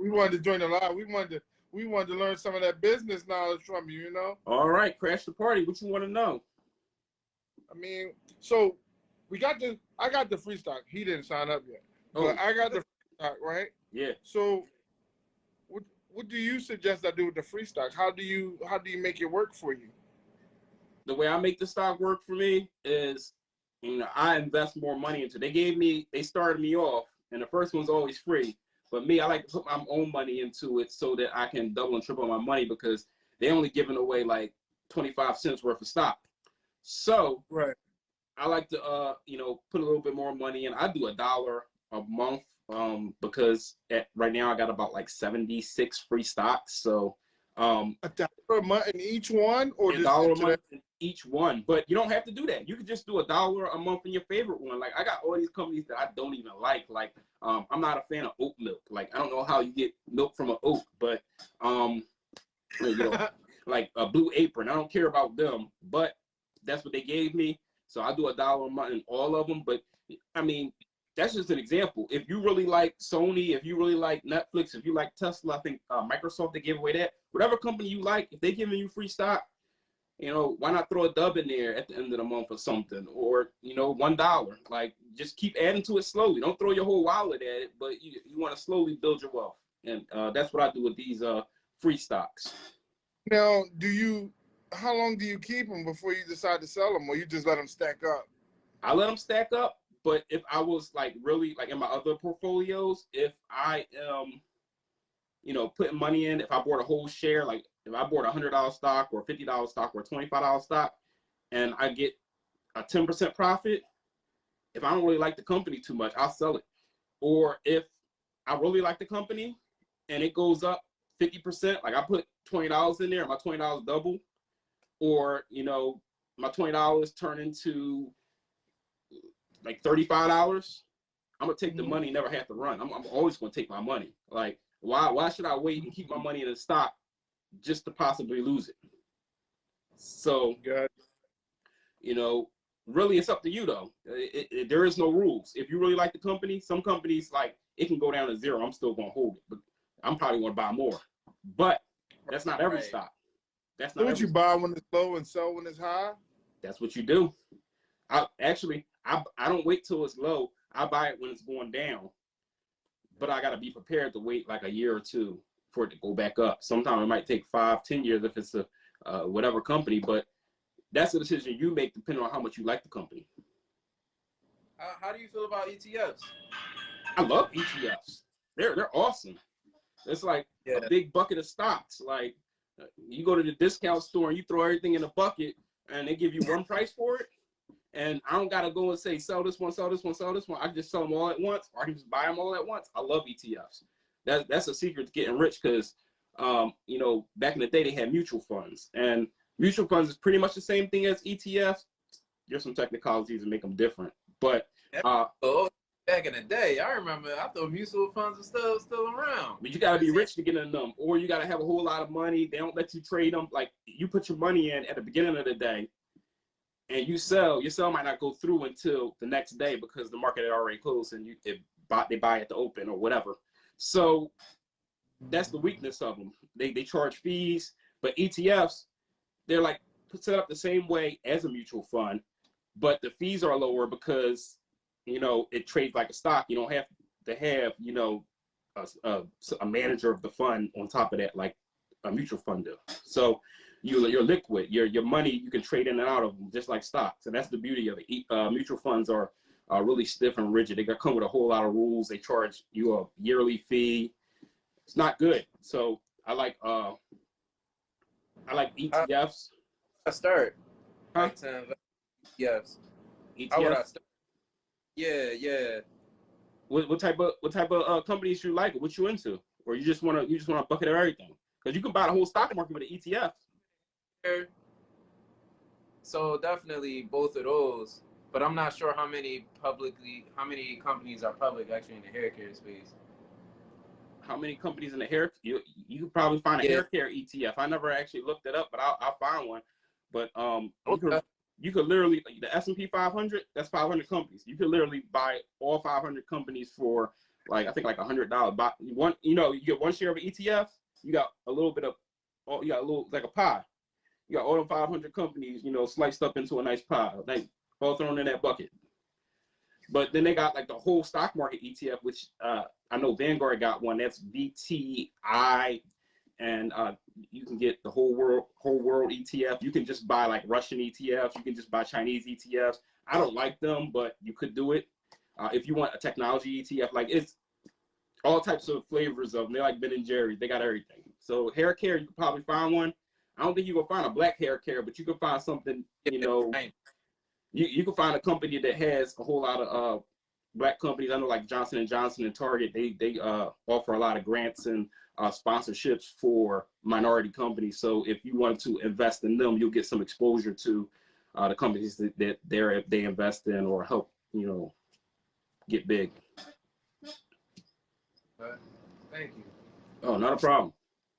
we wanted to join the live. We wanted to learn some of that business knowledge from you. You know. All right, crash the party. What you want to know? I mean, so I got the free stock. He didn't sign up yet, but I got the free stock, right? Yeah. So, what do you suggest I do with the free stock? How do you make it work for you? The way I make the stock work for me is, I invest more money into it. They started me off, and the first one's always free. But me, I like to put my own money into it so that I can double and triple my money, because they only giving away like 25 cents worth of stock. So right. I like to, put a little bit more money in. I do $1 a month, because right now I got about like 76 free stocks. So $1 a month in each one, or $1 a month in each one. But you don't have to do that. You could just do $1 a month in your favorite one. Like, I got all these companies that I don't even like. Like, I'm not a fan of oat milk. Like, I don't know how you get milk from an oat, but like a Blue Apron. I don't care about them, but that's what they gave me. So I do $1 a month in all of them. But I mean, that's just an example. If you really like Sony, if you really like Netflix, if you like Tesla, I think Microsoft, they gave away that. Whatever company you like, if they're giving you free stock, why not throw a dub in there at the end of the month or something? Or, $1. Like, just keep adding to it slowly. Don't throw your whole wallet at it, but you want to slowly build your wealth. And that's what I do with these free stocks. Now, how long do you keep them before you decide to sell them, or you just let them stack up? I let them stack up, but if I was like really like in my other portfolios, if I am, putting money in, if I bought a whole share, like if I bought $100 stock or $50 stock or $25 stock, and I get a 10% profit, if I don't really like the company too much, I'll sell it. Or if I really like the company and it goes up 50%, like I put $20 in there, and my $20 double, or my $20 turn into like $35, I'm gonna take the money and never have to run. I'm always gonna take my money. Like, why should I wait and keep my money in the stock just to possibly lose it? So, really, it's up to you though. There is no rules. If you really like the company, some companies, like, it can go down to 0. I'm still gonna hold it, but I'm probably gonna buy more. But that's not every stock. That's not. Would you buy when it's low and sell when it's high? That's what you do. I don't wait till it's low. I buy it when it's going down. But I got to be prepared to wait like a year or two for it to go back up. Sometimes it might take 5-10 years if it's a whatever company. But that's a decision you make depending on how much you like the company. How do you feel about ETFs? I love ETFs. They're awesome. It's like a big bucket of stocks. Like, you go to the discount store and you throw everything in a bucket, and they give you one price for it. And I don't got to go and say, sell this one, sell this one, sell this one. I can just sell them all at once, or I can just buy them all at once. I love ETFs. That's a secret to getting rich, because, back in the day, they had mutual funds. And mutual funds is pretty much the same thing as ETFs. There's some technicalities that make them different. But back in the day, I remember, I thought mutual funds were still around. But you got to be rich to get in them, or you got to have a whole lot of money. They don't let you trade them. Like, you put your money in at the beginning of the day, and you sell, your sell might not go through until the next day because the market had already closed, and they buy at the open or whatever. So that's the weakness of them. They charge fees, but ETFs, they're like set up the same way as a mutual fund, but the fees are lower because it trades like a stock. You don't have to have a manager of the fund on top of that like a mutual fund do. So you're liquid. Your money, you can trade in and out of them just like stocks. And that's the beauty of it. Mutual funds are really stiff and rigid. They come with a whole lot of rules. They charge you a yearly fee. It's not good. So I like ETFs. I start. Huh? Yes. ETFs. How would I start? Yeah. What type of companies you like? What you into? Or you just want a bucket of everything? Because you can buy the whole stock market with an ETF. So definitely both of those, but I'm not sure how many companies are public actually in the hair care space. How many companies in the hair? You could probably find a hair care ETF. I never actually looked it up, but I'll find one. But you could literally, the S&P 500, that's 500 companies. You could literally buy all 500 companies for like I think like $100. One, you know, you get one share of an ETF, you got a little bit of, you got a little like a pie. You got all them 500 companies, you know, sliced up into a nice pie, like all thrown in that bucket. But then they got like the whole stock market ETF, which I know Vanguard got one. That's VTI, and you can get the whole world ETF. You can just buy like Russian ETFs. You can just buy Chinese ETFs. I don't like them, but you could do it. If you want a technology ETF, like it's all types of flavors of them. They're like Ben and Jerry's. They got everything. So hair care, you could probably find one. I don't think you can find a black hair care, but you can find something, you know, you can find a company that has a whole lot of black companies. I know like Johnson & Johnson and Target, they offer a lot of grants and sponsorships for minority companies. So if you wanted to invest in them, you'll get some exposure to the companies that they invest in or help, you know, get big. Thank you. Oh, not a problem.